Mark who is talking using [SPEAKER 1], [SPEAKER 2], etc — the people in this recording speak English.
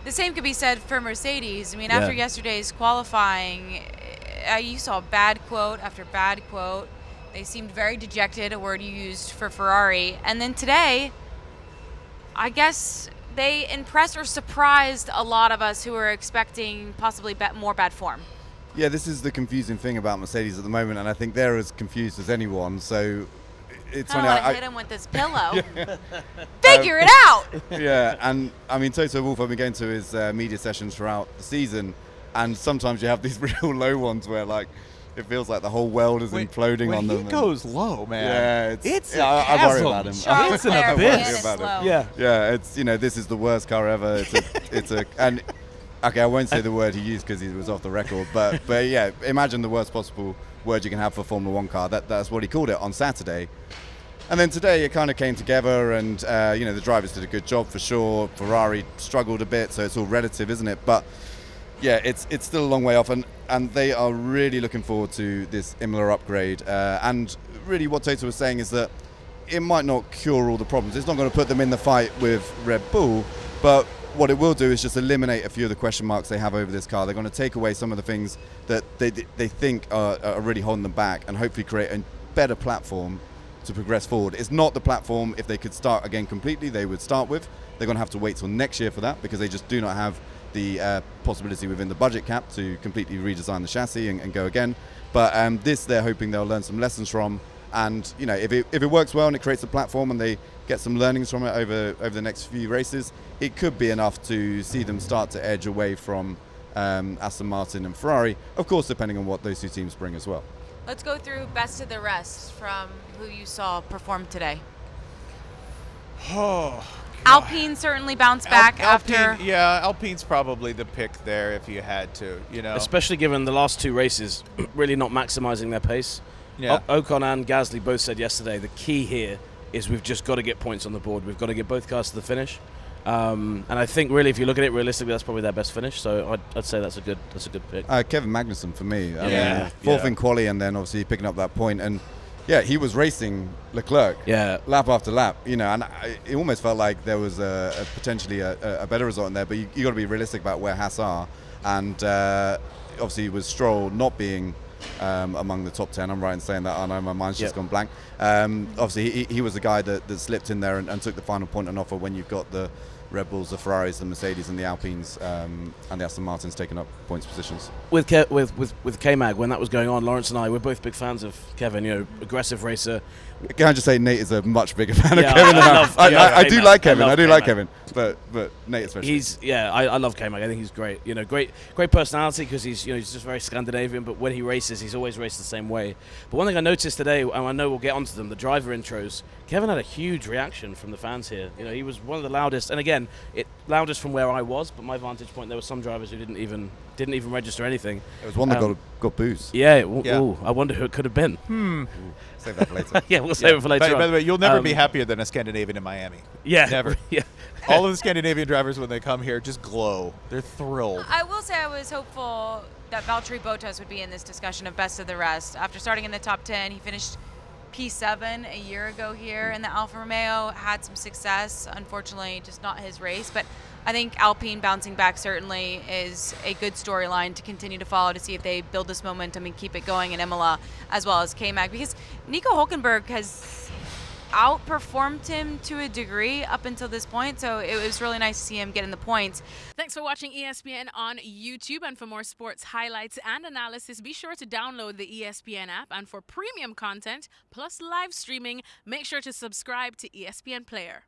[SPEAKER 1] the same could be said for Mercedes. I mean,
[SPEAKER 2] Yeah.
[SPEAKER 1] after yesterday's qualifying, you saw bad quote after bad quote. They seemed very dejected, a word you used for Ferrari. And then today, I guess they impressed or surprised a lot of us who were expecting possibly more bad form.
[SPEAKER 3] Yeah, this is the confusing thing about Mercedes at the moment, and I think they're as confused as anyone. So it's funny.
[SPEAKER 1] I hit him with this pillow. Figure it out.
[SPEAKER 3] Yeah, and I mean, Toto Wolff, I've been going to his media sessions throughout the season, and sometimes you have these real low ones where, like, it feels like the whole world is imploding on them.
[SPEAKER 4] He goes low, man.
[SPEAKER 3] Yeah,
[SPEAKER 4] I
[SPEAKER 3] worry about him.
[SPEAKER 1] Charles Leclerc
[SPEAKER 2] abyss.
[SPEAKER 1] is slow.
[SPEAKER 3] Yeah, it's this is the worst car ever. And okay, I won't say the word he used because he was off the record, but yeah, imagine the worst possible word you can have for a Formula One car. That's what he called it on Saturday. And then today it kind of came together, and the drivers did a good job for sure. Ferrari struggled a bit, so it's all relative, isn't it? But yeah, it's still a long way off, and they are really looking forward to this Imola upgrade. And really what Toto was saying is that it might not cure all the problems. It's not going to put them in the fight with Red Bull, but what it will do is just eliminate a few of the question marks they have over this car. They're going to take away some of the things that they think are really holding them back, and hopefully create a better platform to progress forward. It's not the platform, if they could start again completely, they would start with. They're going to have to wait till next year for that, because they just do not have the possibility within the budget cap to completely redesign the chassis and go again. But this, they're hoping they'll learn some lessons from, and if it works well and it creates a platform and they get some learnings from it over the next few races, it could be enough to see them start to edge away from Aston Martin and Ferrari, of course depending on what those two teams bring as well.
[SPEAKER 1] Let's go through best of the rest from who you saw perform today.
[SPEAKER 4] Oh,
[SPEAKER 1] Alpine certainly bounced back after.
[SPEAKER 4] Yeah, Alpine's probably the pick there if you had to,
[SPEAKER 2] Especially given the last two races, really not maximizing their pace.
[SPEAKER 4] Yeah.
[SPEAKER 2] Ocon and Gasly both said yesterday the key here is we've just got to get points on the board. We've got to get both cars to the finish. And I think really, if you look at it realistically, that's probably their best finish. So I'd say that's a good pick.
[SPEAKER 3] Kevin Magnussen for me.
[SPEAKER 2] Fourth
[SPEAKER 3] in quali, and then obviously picking up that point. And yeah, he was racing Leclerc lap after lap, and it almost felt like there was potentially a better result in there. But you got to be realistic about where Haas are, and obviously with Stroll not being among the top 10. I'm right in saying that. I know my mind's just gone blank. Obviously he was the guy that slipped in there and took the final point on offer when you've got the Red Bulls, the Ferraris, the Mercedes, and the Alpines, and the Aston Martins taking up points positions.
[SPEAKER 2] With K-Mag, when that was going on, Lawrence and I, we're both big fans of Kevin. Aggressive racer.
[SPEAKER 3] Can I just say Nate is a much bigger fan of
[SPEAKER 2] Yeah,
[SPEAKER 3] Kevin?
[SPEAKER 2] I
[SPEAKER 3] do like Kevin. I do like Kevin, but Nate especially.
[SPEAKER 2] I love K-Mag. I think he's great. Great personality because he's just very Scandinavian. But when he races, he's always raced the same way. But one thing I noticed today, and I know we'll get onto them, the driver intros. Kevin had a huge reaction from the fans here. He was one of the loudest, and again, loudest from where I was. But my vantage point, there were some drivers who didn't even register anything.
[SPEAKER 3] There was one that got booze.
[SPEAKER 2] Yeah. Ooh, I wonder who it could have been.
[SPEAKER 3] Save that for later.
[SPEAKER 2] Yeah, we'll save it for later.
[SPEAKER 4] By the way, you'll never be happier than a Scandinavian in Miami.
[SPEAKER 2] Yeah,
[SPEAKER 4] never.
[SPEAKER 2] Yeah.
[SPEAKER 4] All of the Scandinavian drivers, when they come here, just glow. They're thrilled.
[SPEAKER 1] I will say I was hopeful that Valtteri Bottas would be in this discussion of best of the rest. After starting in the top 10, he finished P7 a year ago here in the Alfa Romeo, had some success. Unfortunately, just not his race. But I think Alpine bouncing back certainly is a good storyline to continue to follow, to see if they build this momentum and keep it going in Imola, as well as K-Mag, because Nico Hülkenberg has outperformed him to a degree up until this point, so it was really nice to see him getting the points.
[SPEAKER 5] Thanks for watching ESPN on YouTube, and for more sports highlights and analysis, be sure to download the ESPN app, and for premium content plus live streaming, make sure to subscribe to ESPN Player.